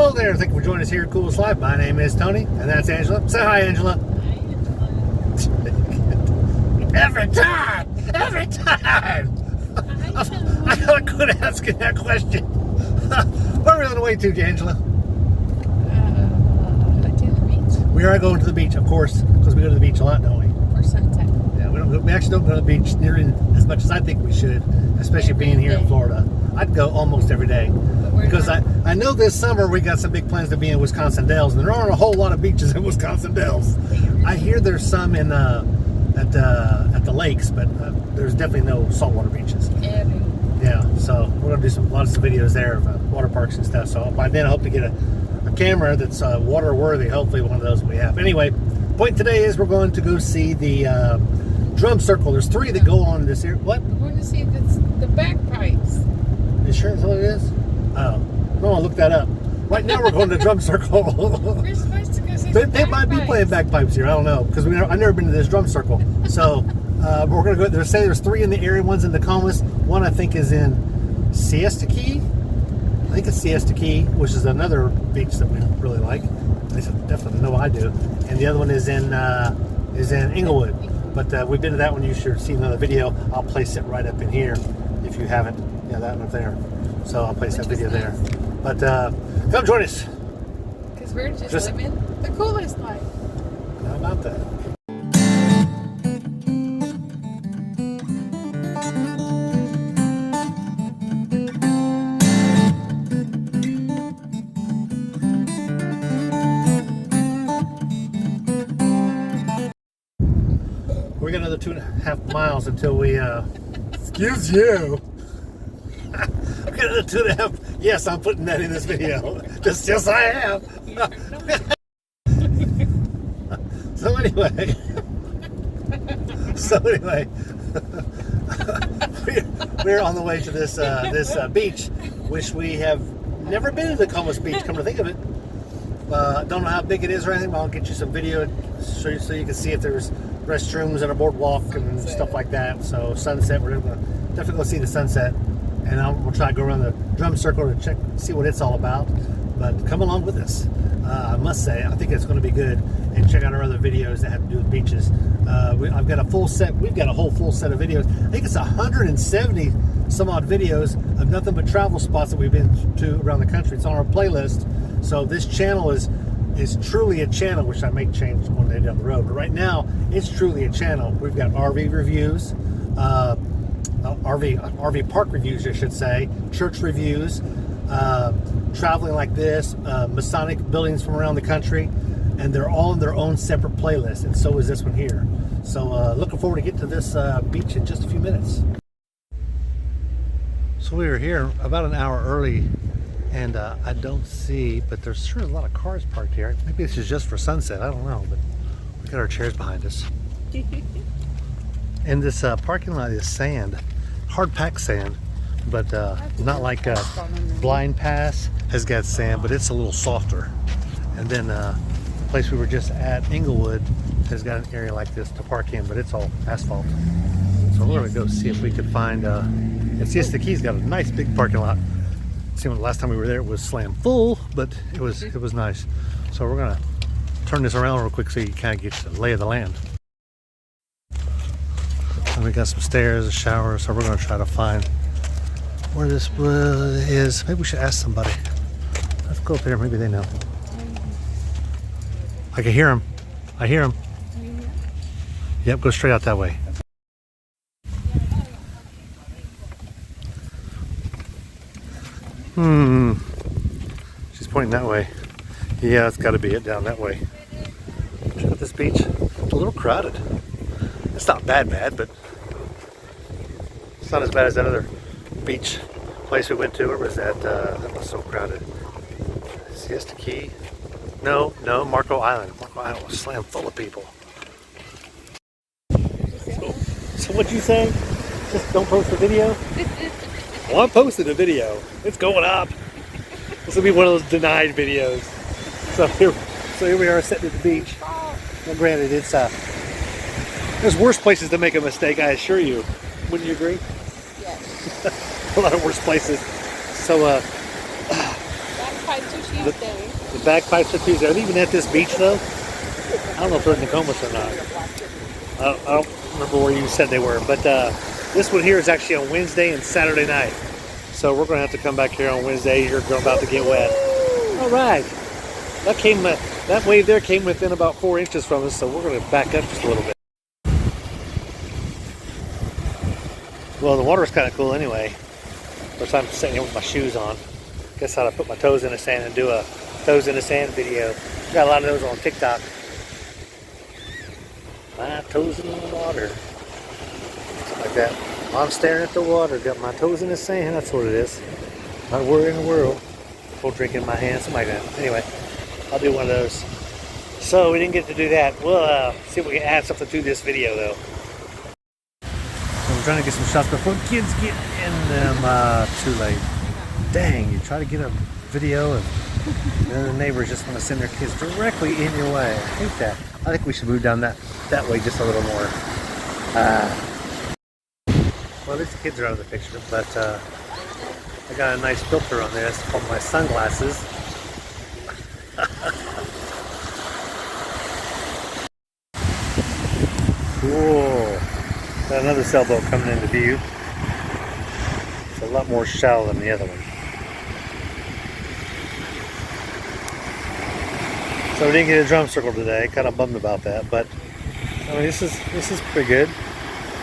Hello there, thank you for joining us here at Coolest Life. My name is Tony, and that's Angela. Say hi, Angela. Hi, Angela. Every time! I gotta quit asking that question. Where are we on the way to, Angela? To the beach. We are going to the beach, of course, because we go to the beach a lot, don't we? For sunset. Yeah, we actually don't go to the beach nearly as much as I think we should, especially being here in Florida. I'd go almost every day. Because I know this summer we got some big plans to be in Wisconsin Dells, and there aren't a whole lot of beaches in Wisconsin Dells. I hear there's some in at the lakes, but there's definitely no saltwater beaches. Yeah, so we're gonna do lots of videos there of water parks and stuff. So by then I hope to get a camera that's water worthy. Hopefully one of those we have. Anyway, point today is we're going to go see the drum circle. There's 3 that go on this here. What? We're going to see if it's the bagpipes. You sure that's what it is? Oh, no, I'll look that up. Right now we're going to drum circle. We're supposed to go see They might be playing bagpipes here. I don't know because I've never been to this drum circle. So we're going to go. They say there's 3 in the area. One's in Nokomis. One I think is in Siesta Key. I think it's Siesta Key, which is another beach that we really like. At least I definitely know I do. And the other one is in Englewood. But we've been to that one. You should see another video. I'll place it right up in here if you haven't. Yeah, that one up there. So I'll place that video there. But come join us. Because we're just living the coolest life. How about that? We got another 2.5 miles until we, excuse you. We got another 2.5. Yes, I'm putting that in this video. Just yes, I am. So anyway, we're on the way to this beach, which we have never been to Nokomis Beach. Come to think of it, don't know how big it is or anything. But I'll get you some video so you can see if there's restrooms and a boardwalk and stuff like that. So sunset, we're gonna definitely go see the sunset, and we'll try to go around the drum circle to see what it's all about. But come along with us. I must say, I think it's going to be good. And check out our other videos that have to do with beaches. I've got a full set. We've got a whole full set of videos. I think it's 170 some odd videos of nothing but travel spots that we've been to around the country. It's on our playlist. So this channel is truly a channel, which I may change one day down the road. But right now, it's truly a channel. We've got RV reviews, RV park reviews, I should say, church reviews, traveling like this, Masonic buildings from around the country, and they're all in their own separate playlist, and so is this one here. So looking forward to getting to this beach in just a few minutes. So we were here about an hour early, and I don't see, but there's sure a lot of cars parked here. Maybe this is just for sunset, I don't know, but we got our chairs behind us. And this parking lot is sand, hard packed sand, but not like Blind Pass has got sand, but it's a little softer. And then the place we were just at, Englewood, has got an area like this to park in, but it's all asphalt. So we're gonna go see if we could find, and Siesta Key's got a nice big parking lot. See, when the last time we were there, it was slam full, but it was nice. So we're gonna turn this around real quick so you kind of get the lay of the land. And we got some stairs, a shower, so we're gonna try to find where this is. Maybe we should ask somebody. Let's go up there, maybe they know. I can hear him. I hear him. Yep, go straight out that way. She's pointing that way. Yeah, it's got to be it down that way. Check out this beach. It's a little crowded. It's not bad, but it's not as bad as that other beach place we went to. Where was that? That was so crowded. Siesta Key? No, Marco Island. Marco Island was slammed full of people. So what'd you say? Just don't post the video? Well, I'm posting a video. It's going up. This will be one of those denied videos. So here we are sitting at the beach. Well, granted, it's there's worse places to make a mistake, I assure you. Wouldn't you agree? Yes. A lot of worse places. So bagpipes are Tuesday. The bagpipes are Tuesday. Are they even at this beach though? I don't know if they're in Nokomis or not. I don't remember where you said they were, but this one here is actually on Wednesday and Saturday night. So we're going to have to come back here on Wednesday. You're about to get wet. All right. That wave there came within about 4 inches from us, so we're going to back up just a little bit. Well, the water's kind of cool anyway. Of course, I'm sitting here with my shoes on. Guess I'll put my toes in the sand and do a toes in the sand video. Got a lot of those on TikTok. My toes in the water. Something like that. I'm staring at the water. Got my toes in the sand. That's what it is. Not worry in the world. Full drink in my hand. Something like that. Anyway, I'll do one of those. So we didn't get to do that. We'll see if we can add something to this video though. So I'm trying to get some shots before kids get in them. Too late. Dang, you try to get a video and then the neighbors just want to send their kids directly in your way. I hate that. I think we should move down that way just a little more. Well, at least the kids are out of the picture, but I got a nice filter on this called my sunglasses. Cool. Got another sailboat coming into view. It's a lot more shallow than the other one. So we didn't get a drum circle today. Kind of bummed about that, but I mean this is pretty good.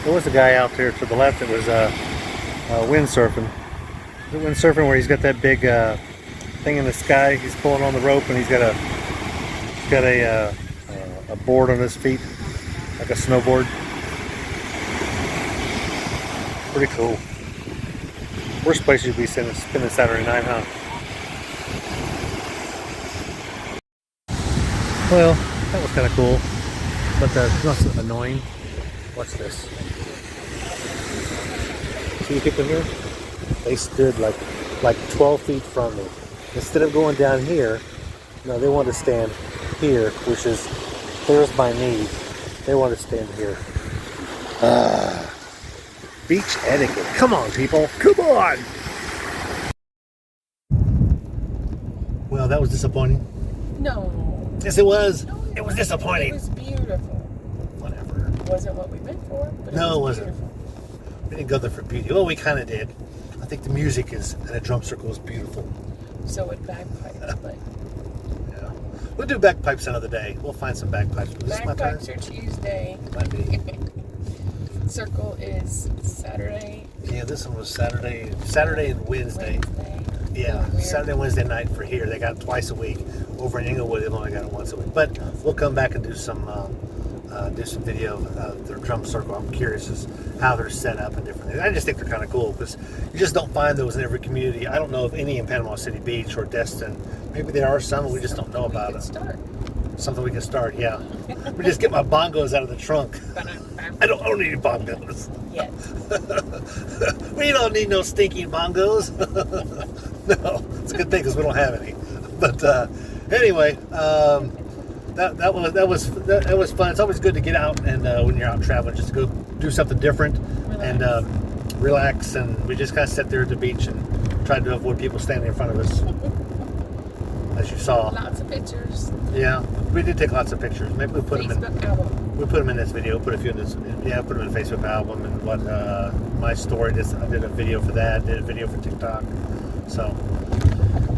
There was a guy out there to the left that was windsurfing. Is it windsurfing where he's got that big thing in the sky? He's pulling on the rope and he's got a board on his feet, like a snowboard. Pretty cool. Worst place you'd be spending Saturday night, huh? Well, that was kind of cool, but it's also annoying. Watch this. See the people here? They stood like 12 feet from me. Instead of going down here, no, they want to stand here, which is there's my knee. They want to stand here. Beach etiquette. Come on, people. Come on. Well, that was disappointing. No. Yes, it was. No, it was disappointing. It was beautiful. Whatever. It wasn't what we went for, but No, it was wasn't. beautiful. We didn't go there for beauty. Well, we kind of did. I think the music and a drum circle is beautiful. So would bagpipes, but Yeah. We'll do bagpipes another day. We'll find some bagpipes. But this is my turn. bagpipes are Tuesday. Might be. Circle is Saturday. Yeah, this one was Saturday and Wednesday. Yeah, Oh, weird. Saturday and Wednesday night for here. They got it twice a week. Over in Englewood, they've only got it once a week. But we'll come back and do some video of their drum circle. I'm curious as how they're set up and different things. I just think they're kind of cool because you just don't find those in every community. I don't know of any in Panama City Beach or Destin. Maybe there are some, and we just don't know about it. Something we can start, yeah. We just get my bongos out of the trunk. I don't need any bongos. Yes. We don't need no stinking bongos. No, it's a good thing because we don't have any. But anyway, that was fun. It's always good to get out and when you're out traveling, just to go do something different and relax. And we just kind of sat there at the beach and tried to avoid people standing in front of us, as you saw. Lots of pictures. Yeah, we did take lots of pictures. Maybe we put them in. Album. We put them in this video. Put a few in this. Yeah, put them in the Facebook album and what my story. I did a video for that. Did a video for TikTok. So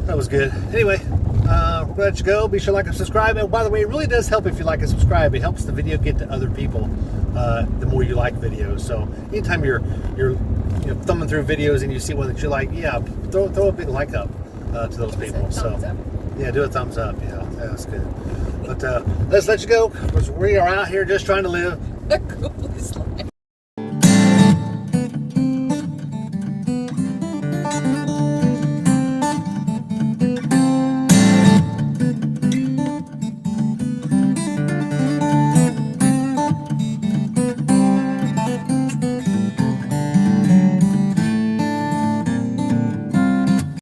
that was good. Anyway, we're gonna let you go. Be sure to like and subscribe. And by the way, it really does help if you like and subscribe. It helps the video get to other people. The more you like videos. So anytime you're thumbing through videos and you see one that you like, yeah, throw a big like up to those people. So yeah, do a thumbs up. Yeah, that's good. But let's let you go because we are out here just trying to live The coolest life.